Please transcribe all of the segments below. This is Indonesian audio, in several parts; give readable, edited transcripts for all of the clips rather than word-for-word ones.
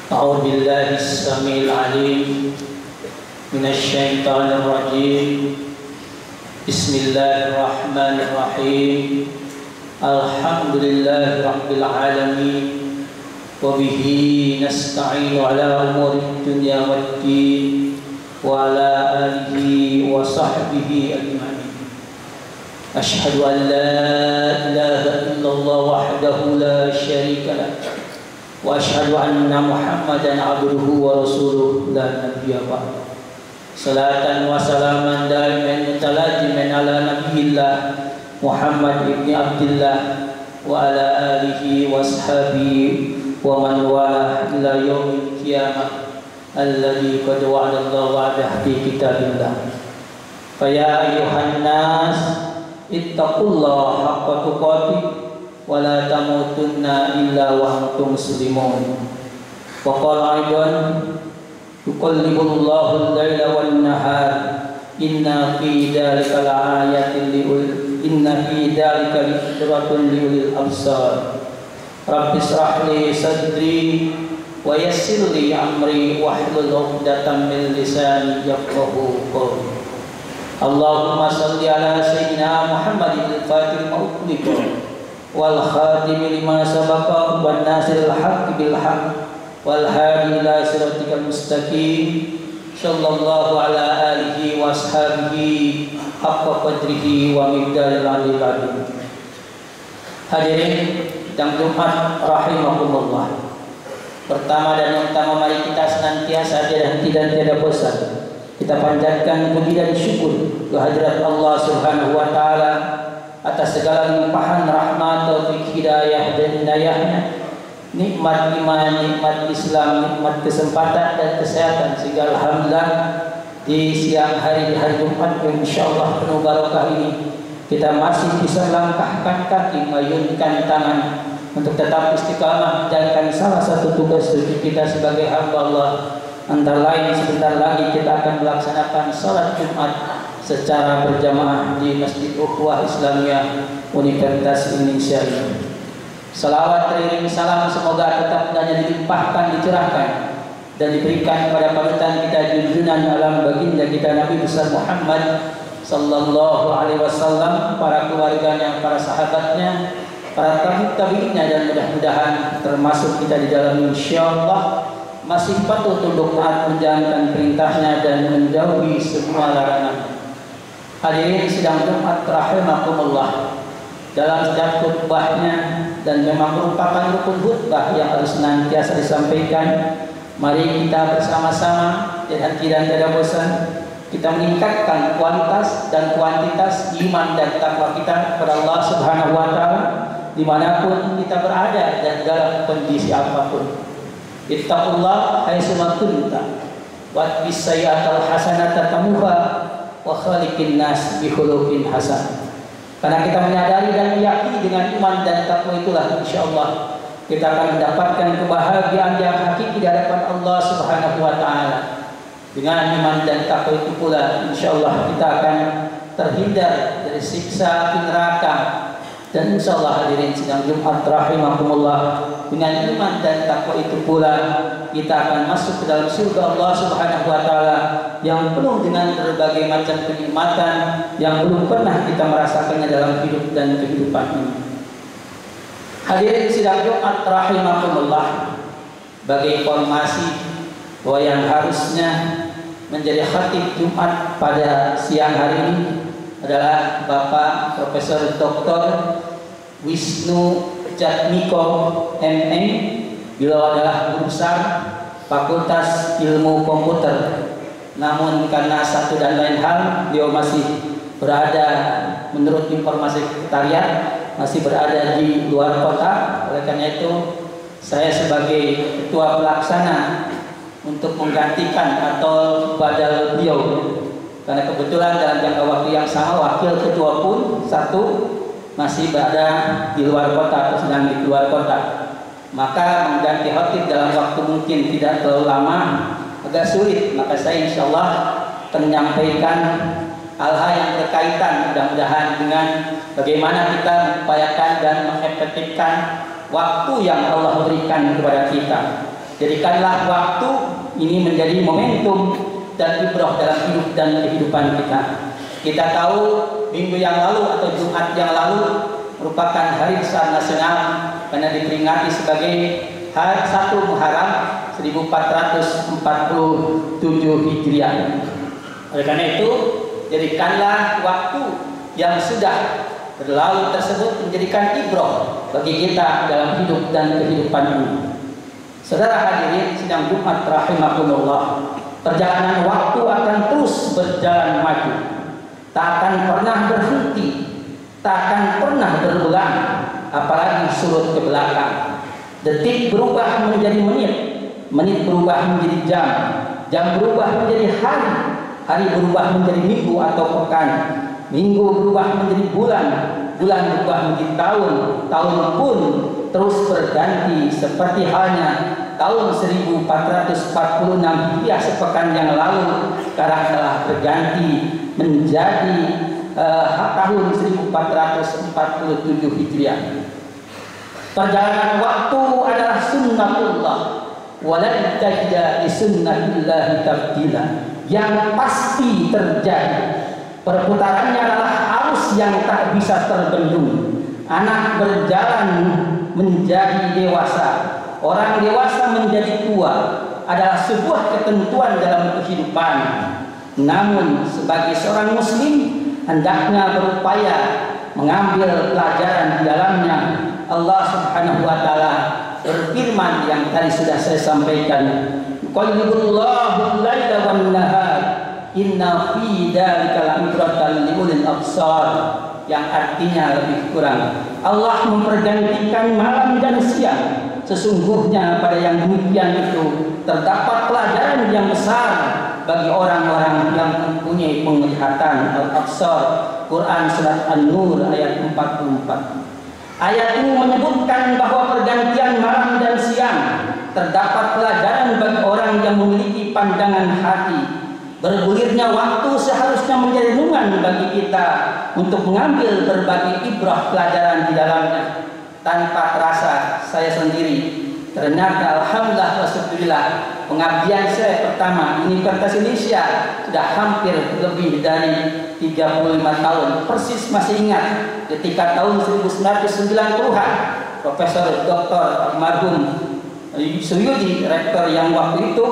أعوذ بالله السميع العليم من الشيطان الرجيم. بسم الله الرحمن الرحيم. الحمد لله رب العالمين وبه نستعين على أمور الدنيا والدين وعلى آله وصحبه أجمعين. أشهد أن لا إله إلا الله وحده لا شريك له وأشهد أن محمدا عبده ورسوله لا نبي بعده. صلاة وسلاما دائما متلازما على نبي الله محمد بن عبد الله وعلى آله وأصحابه ومن والاه إلى يوم القيامة الذي قد وعد الله وعده في كتاب الله. فيا أيها الناس اتقوا الله حق تقاته ولا تموتن إلا وأنتم مسلمون. وقال أيضا يقلب الله الليل والنهار إن في ذلك لآيات لعبرة لأولي الأبصار. رب اشرح لي صدري ويسر لي أمري واحلل عقدة من لساني يفقهوا قولي. اللهم صل على سيدنا محمد الفاتح المغلق والخاتم لما سبق والناصر الحق بالحق والهادي إلى صراطك المستقيم صلى الله على آله وأصحابه حق قدره ومقداره العظيم. Hadirin sidang Jumat rahimakumullah. Pertama dan yang utama, mari kita senantiasa hati dan tiada bosan kita panjatkan puji dan syukur kehadirat Allah Subhanahu wa taala atas segala limpahan rahmat, taufik, hidayah dan inayahnya, nikmat iman, nikmat Islam, nikmat kesempatan dan kesehatan, sehingga alhamdulillah di siang hari Jumat yang insyaallah penuh barokah ini kita masih bisa langkahkan kaki, mengayunkan tangan untuk tetap istiqamah menjalankan salah satu tugas kita sebagai hamba Allah. Antara lain sebentar lagi kita akan melaksanakan salat Jumat secara berjamaah di Masjid Ukhuwah Islamiyah Universitas Indonesia ini. Salawat teriring salam semoga tetap hanya dilimpahkan, dicurahkan dan diberikan kepada panutan kita junjungan alam baginda kita Nabi besar Muhammad sallallahu alaihi wasallam, para keluarganya, para sahabatnya, para tabi'innya, dan mudah-mudahan termasuk kita di dalam insyaallah masih patuh tunduk taat menjalankan perintahnya dan menjauhi semua larangan. Hadirin sidang Jumat rahimakumullah, dalam setiap khutbahnya dan memang merupakan rukun khutbah yang harus senantiasa disampaikan, mari kita bersama-sama dan tidak bosan kita meningkatkan kualitas dan kuantitas iman dan takwa kita kepada Allah Subhanahu wa taala dimanapun kita berada dan dalam kondisi apapun. Ittaqullah haitsu ma kunta wa bisayyatal hasanata tamuha wa khaliqin nas bi khuluqin hasan. Karena kita menyadari dan meyakini dengan iman dan takwa itulah insyaallah kita akan mendapatkan kebahagiaan yang hakiki di hadapan Allah Subhanahu wa taala. Dengan iman dan takwa itu pula insyaallah kita akan terhindar dari siksa api neraka. Dan insyaallah hadirin sidang Jumat rahimakumullah, dengan iman dan takwa itu pula kita akan masuk ke dalam surga Allah Subhanahu wa taala yang penuh dengan berbagai macam kenikmatan yang belum pernah kita merasakannya dalam hidup dan kehidupan ini. Hadirin sidang Jumat rahimakumullah, bagi informasi bahwa yang harusnya menjadi khatib Jumat pada siang hari ini adalah Bapak Profesor Dr. Wisnu Jatmiko MM. Beliau adalah guru besar Fakultas Ilmu Komputer. Namun karena satu dan lain hal beliau masih berada, menurut informasi sekretariat, masih berada di luar kota. Oleh karena itu saya sebagai ketua pelaksana untuk menggantikan atau badal beliau, karena kebetulan dalam jangka waktu yang sama wakil ketua pun satu masih berada di luar kota atau sedang di luar kota, maka mengganti khatib dalam waktu mungkin tidak terlalu lama agak sulit. Maka saya insyaallah akan menyampaikan hal-hal yang berkaitan mudah-mudahan dengan bagaimana kita mengupayakan dan mengefektifkan waktu yang Allah berikan kepada kita. Jadikanlah waktu ini menjadi momentum dan ibrah dalam hidup dan kehidupan kita. Kita tahu minggu yang lalu atau Jumat yang lalu merupakan hari besar nasional karena diperingati sebagai hari 1 Muharram 1447 Hijriah. Oleh karena itu, jadikanlah waktu yang sudah berlalu tersebut menjadikan ibrah bagi kita dalam hidup dan kehidupan ini. Saudara hadirin sidang Jumat rahimakumullah, perjalanan waktu akan terus berjalan maju, tak akan pernah berhenti, tak akan pernah berulang, apalagi surut ke belakang. Detik berubah menjadi menit, menit berubah menjadi jam, jam berubah menjadi hari, hari berubah menjadi minggu atau pekan, minggu berubah menjadi bulan, bulan berubah menjadi tahun, tahun pun terus berganti seperti halnya tahun 1446 Hijriah sepekan yang lalu sekarang telah berganti menjadi tahun 1447 Hijriah. Perjalanan waktu adalah sunnatullah, walan tajida li sunnatillah tabdila, yang pasti terjadi. Perputarannya adalah arus yang tak bisa terbendung. Anak berjalan menjadi dewasa, orang dewasa menjadi tua adalah sebuah ketentuan dalam kehidupan. Namun sebagai seorang muslim hendaknya berupaya mengambil pelajaran di dalamnya. Allah Subhanahu wa taala berfirman yang tadi sudah saya sampaikan, "Qallibullahu al-laila wan nahar, inna fi dzalika la'ibratan liulil absar," yang artinya lebih kurang Allah mempergantikan malam dan siang. Sesungguhnya pada yang demikian itu terdapat pelajaran yang besar bagi orang-orang yang mempunyai penglihatan. Al-Absar, Quran surat An-Nur ayat 44. Ayat ini menyebutkan bahwa pergantian malam dan siang terdapat pelajaran bagi orang yang memiliki pandangan hati. Bergulirnya waktu seharusnya menjadi renungan bagi kita untuk mengambil berbagai ibrah pelajaran di dalamnya. Tanpa terasa saya sendiri ternyata alhamdulillah wasyukurillah pengabdian saya pertama Universitas Indonesia sudah hampir lebih dari 35 tahun. Persis masih ingat ketika tahun 1990-an Profesor Dr. Almarhum Suyudi, rektor yang waktu itu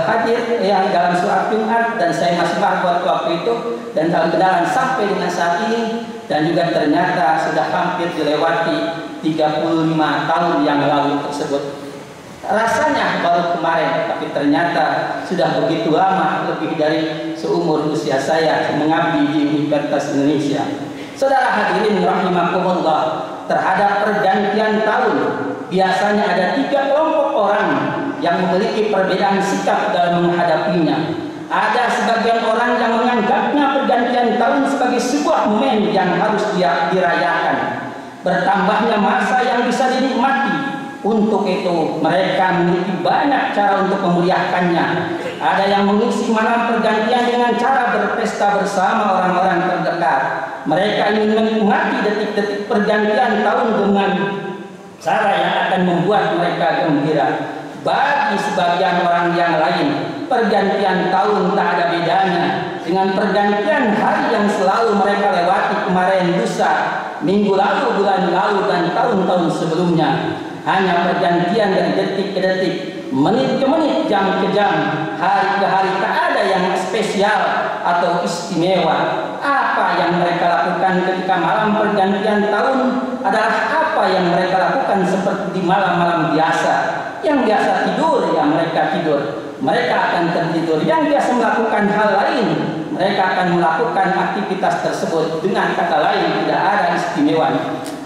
hadir yang dalam surat Jumat, dan saya masih marbat waktu itu dan dalam kenalan sampai dengan saat ini, dan juga ternyata sudah hampir dilewati 35 tahun yang lalu tersebut. Rasanya baru kemarin, tapi ternyata sudah begitu lama, lebih dari seumur usia saya mengabdi di Universitas Indonesia. Saudara hadirin rahimakumullah, terhadap pergantian tahun biasanya ada 3 kelompok orang yang memiliki perbedaan sikap dalam menghadapinya. Ada sebagian orang yang menganggapnya pergantian tahun sebagai sebuah momen yang harus dirayakan. Bertambahnya masa yang bisa dinikmati. Untuk itu mereka memiliki banyak cara untuk memuliakannya. Ada yang mengisi malam pergantian dengan cara berpesta bersama orang-orang terdekat. Mereka ingin menikmati detik-detik pergantian tahun dengan cara yang akan membuat mereka gembira. Bagi sebagian orang yang lain, pergantian tahun tak ada bedanya dengan pergantian hari yang selalu mereka lewati kemarin, lusa, minggu lalu, bulan lalu, dan tahun-tahun sebelumnya. Hanya pergantian dari detik ke detik, menit ke menit, jam ke jam, hari ke hari, tak ada yang spesial atau istimewa. Apa yang mereka lakukan ketika malam pergantian tahun adalah apa yang mereka lakukan seperti di malam-malam biasa. Yang biasa tidur, ya mereka tidur. Mereka akan tertidur. Yang biasa melakukan hal lain, mereka akan melakukan aktivitas tersebut. Dengan kata lain, tidak ada istimewa.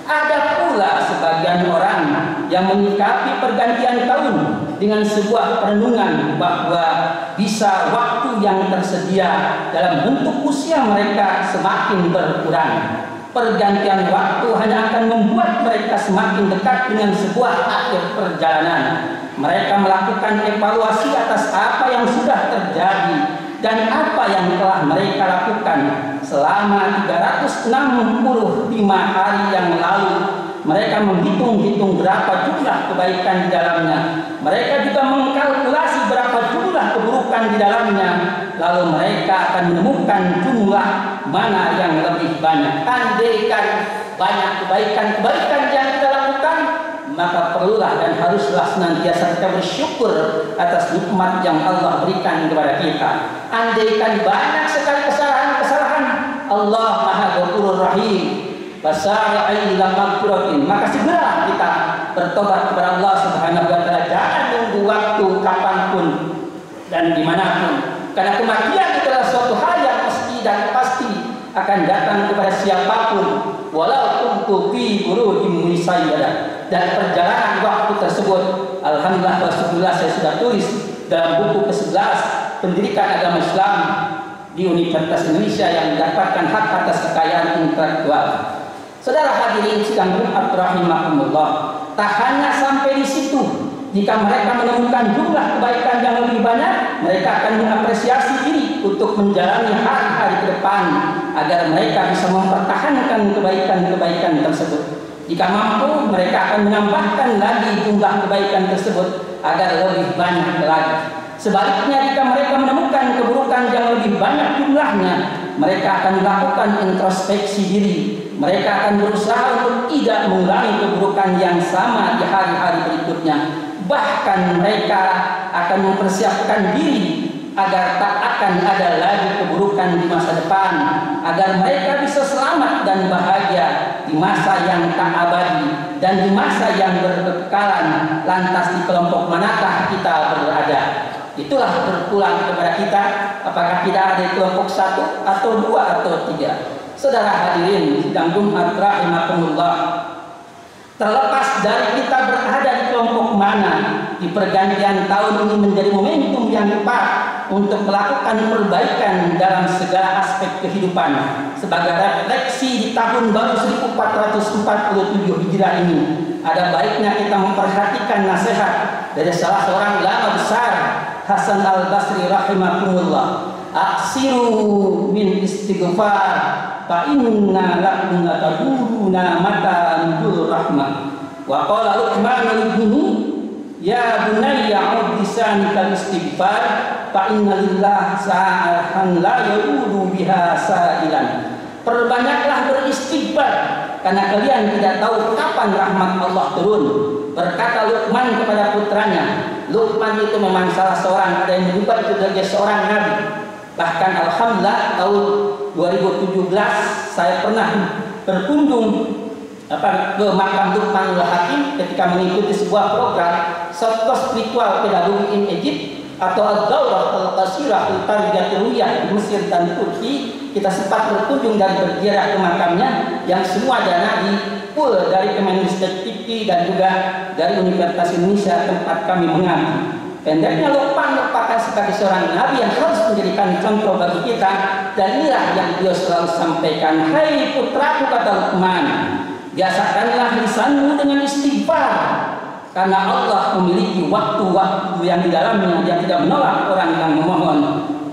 Ada pula sebagian orang yang menyikapi pergantian tahun dengan sebuah perenungan bahwa bisa waktu yang tersedia dalam bentuk usia mereka semakin berkurang. Pergantian waktu hanya akan membuat mereka semakin dekat dengan sebuah akhir perjalanan. Mereka melakukan evaluasi atas apa yang sudah terjadi dan apa yang telah mereka lakukan selama 365 hari yang lalu. mereka menghitung-hitung berapa jumlah kebaikan di dalamnya. Mereka juga mengkalkulasi berapa jumlah keburukan di dalamnya. Lalu mereka akan menemukan jumlah mana yang lebih banyak. Andaikan banyak kebaikan-kebaikan yang kita lakukan, maka perlulah dan haruslah senantiasa kita bersyukur atas nikmat yang Allah berikan kepada kita. Andaikan banyak sekali kesalahan-kesalahan, Allah Maha Ghafurur Rahim, fasari'u ila maghfiratin, maka segera kita bertobat kepada Allah Subhanahu wa taala. Jangan nunggu waktu kapanpun dan dimanapun, karena kematian adalah suatu hal yang mesti dan pasti akan datang kepada siapapun, walau kuntu fi burujin musayyadah. Dan perjalanan waktu tersebut, alhamdulillah Rasulullah, saya sudah tulis dalam buku ke-11 Pendidikan Agama Islam di Universitas Indonesia yang mendapatkan hak atas kekayaan intelektual. Saudara hadirin sidang Jumat rahimakumullah, tak hanya sampai di situ. Jika mereka menemukan jumlah kebaikan yang lebih banyak, mereka akan mengapresiasi diri untuk menjalani hari-hari ke depan agar mereka bisa mempertahankan kebaikan-kebaikan tersebut. Jika mampu, mereka akan menambahkan lagi jumlah kebaikan tersebut agar lebih banyak lagi. Sebaliknya, jika mereka menemukan keburukan yang lebih banyak jumlahnya, mereka akan melakukan introspeksi diri. Mereka akan berusaha untuk tidak mengulangi keburukan yang sama di hari-hari berikutnya. Bahkan mereka akan mempersiapkan diri agar tak akan ada lagi keburukan di masa depan, agar mereka bisa selamat dan bahagia di masa yang tak abadi dan di masa yang berkekalan. Lantas di kelompok manakah kita berada? Itulah berpulang kepada kita, apakah kita ada di kelompok 1 atau 2 atau 3. Saudara hadirin sidang Jumat rahimakumullah, terlepas dari kita berada di kelompok mana, di pergantian tahun ini menjadi momentum yang tepat untuk melakukan perbaikan dalam segala aspek kehidupan. Sebagai refleksi di tahun baru 1447 Hijrah ini, ada baiknya kita memperhatikan nasihat dari salah seorang ulama besar, Hasan Al-Basri rahimahumullah. Aksiru min istighfar fa inna lakum lataduruna mata nuzul rahmah. Wa qala Luqman libnihi ya bunayya ud lisanika istighfar fa inna lillah sa'atan la yudu biha sa'ilan. Perbanyaklah beristighfar karena kalian tidak tahu kapan rahmat Allah turun. Berkata Luqman kepada putranya. Luqman itu memang salah seorang, ada yang menyebut sebagai seorang nabi. Bahkan alhamdulillah tahun 2017 saya pernah berkunjung ke makam Luqmanul Hakim ketika mengikuti sebuah program Sokos Spiritual Pedagogi in Egypt atau Ad-Daurah Al-Qasirah Al-Tarbiyatiruyah di Mesir dan Turki. Kita sempat berkunjung dan berziarah ke makamnya yang semua dana di pool dari Kemenristek Dikti dan juga dari Universitas Indonesia tempat kami mengabdi. Pendeknya Luqman merupakan sebagai seorang nabi yang harus menjadikan contoh bagi kita, dan inilah yang beliau selalu sampaikan. Hai putraku, kata Luqman, biasakanlah lisanmu dengan istighfar, karena Allah memiliki waktu-waktu yang di dalamnya dia tidak menolak orang yang memohon.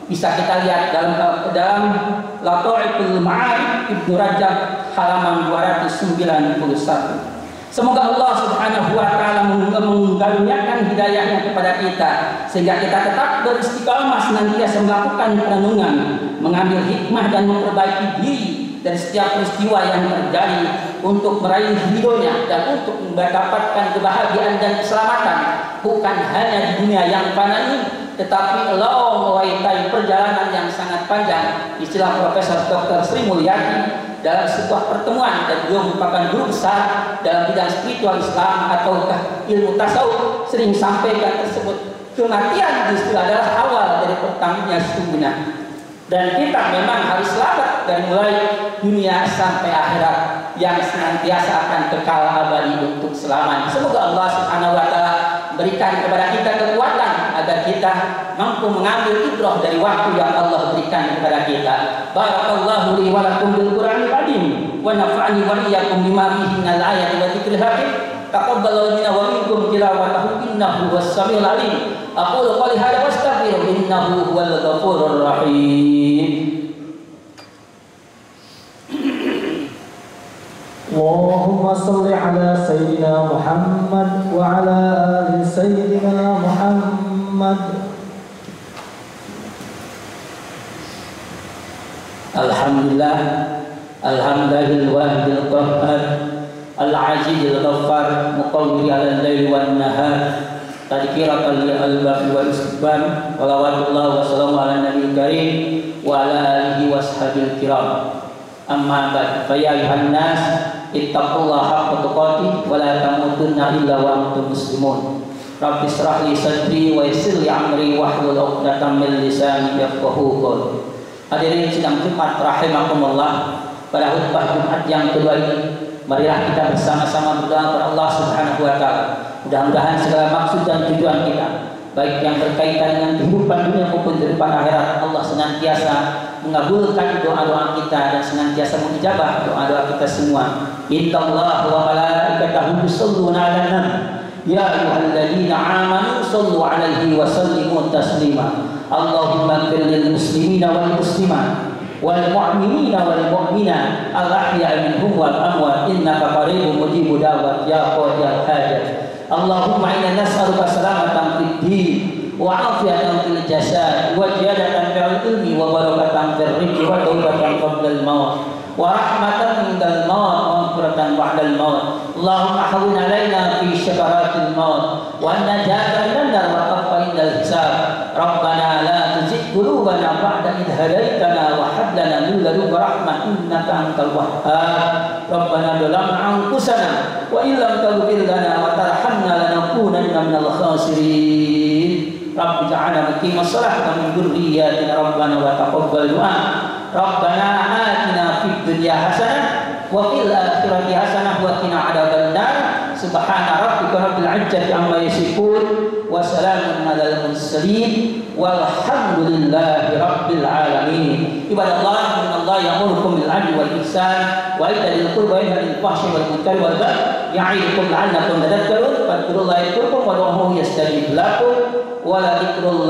Bisa kita lihat dalam Lataiful Ma'arif Ibnu Rajab halaman 291. Semoga Allah Subhanahu wa taala mengaruniakan hidayahnya kepada kita sehingga kita tetap beristiqamah senantiasa melakukan perenungan, mengambil hikmah dan memperbaiki diri dari setiap peristiwa yang terjadi untuk meraih ridhonya dan untuk mendapatkan kebahagiaan dan keselamatan bukan hanya di dunia yang fana ini, tetapi long way time, perjalanan yang sangat panjang. Istilah Profesor Dr. Sri Mulyani dalam sebuah pertemuan, dan beliau merupakan guru besar dalam bidang spiritual Islam atau ilmu tasawuf, sering sampaikan tersebut. Kematian justru adalah awal dari pertamanya sesungguhnya, dan kita memang harus selamat dari mulai dunia sampai akhirat yang senantiasa akan kekal abadi untuk selamanya. Semoga Allah Subhanahu wa taala berikan kepada kita kekuatan agar kita mampu mengambil ibrah dari waktu yang Allah berikan kepada kita. Barakallahu li wa lakum bil Qur'anil Karim wa nafa'ani wa iyyakum bima fihi minal ayati wa dzikril hakim. Taqabbalu minna wa minkum tilawatahu innahu was-sami'ul 'alim. Aqulu qouli hadza wa astaghfiru innahu huwal ghafurur rahim. اللهم صل على سيدنا محمد وعلى آل سيدنا محمد. Alhamdulillah, alhamdulillahil wahidil qahhar, al-azizil ghaffar, muqawwiri 'alal laili wan nahar, tadhkiratan lil albab wal istighfar, salawatullah wa salamu ala nabiyil karim wa ala alihi washabil kiram. Amma ba'd, fa ya ayuhan nas ittaqullaha haqqa tuqatih wa la tamutunna illa wa antum muslimun. Rabbi shrah li sadri wa yassir li amri wahlul 'uqdatam min lisani yafqahu qawli. Hadirin sidang Jumat rahimakumullah, pada khutbah Jumat yang kedua ini marilah kita bersama-sama berdoa kepada Allah Subhanahu wa taala. Mudah-mudahan segala maksud dan tujuan kita, baik yang berkaitan dengan kehidupan dunia maupun kehidupan akhirat, Allah senantiasa mengabulkan doa-doa kita dan senantiasa mengijabah doa-doa kita semua. Innallaha wa malaikatahu yusholluna 'alan nabi ya ayyuhalladzina amanu shollu 'alaihi wa sallimu taslima. Allahumma ighfir lil muslimina wal muslimat wal mu'minina wal mu'minat al-ahya'i minhum wal amwat innaka qaribun mujibud da'wat ya qadiyal hajat. Allahumma inna nas'aluka salamatan fid din wa 'afiyatan fil jasad wa ziyadatan fil ilmi wa barakatan fil rizqi wa tawbatan qabla al-maut wa rahmatan indal maut wa maghfiratan ba'dal maut. Allahumma hawwin 'alaina fi syakaratil maut wa najatan minan nar wa taqwa indal hisab. Rabbana la tuzigh qulubana ba'da idh hadaitana wa hab lana min ladunka rahmah innaka antal wahhab. Rabbana zalamna anfusana wa illam taghfir lana wa tarhamna lanakunanna minal khasirin. Rabbi ja'alna muqimas shalah wa min dhurriyyatina rabbana wa taqabbal du'a. Rabbana atina fid dunya hasanah wa fil akhirati hasanah wa qina adzabannar. Subhana rabbika rabbil izzati amma yasifun wa salamun alal mursalin walhamdulillahi rabbil alamin. Ibadallah, innallaha ya'murukum bil 'adli wal ihsan wa ita'i dzil qurba wa yanha 'anil fahsya'i wal munkari wal baghi ya'idukum la'allakum tadhakkarun. Fadhkurullaha yadhkurkum wad'uuhu yastajib lakum wa la dzikrullahi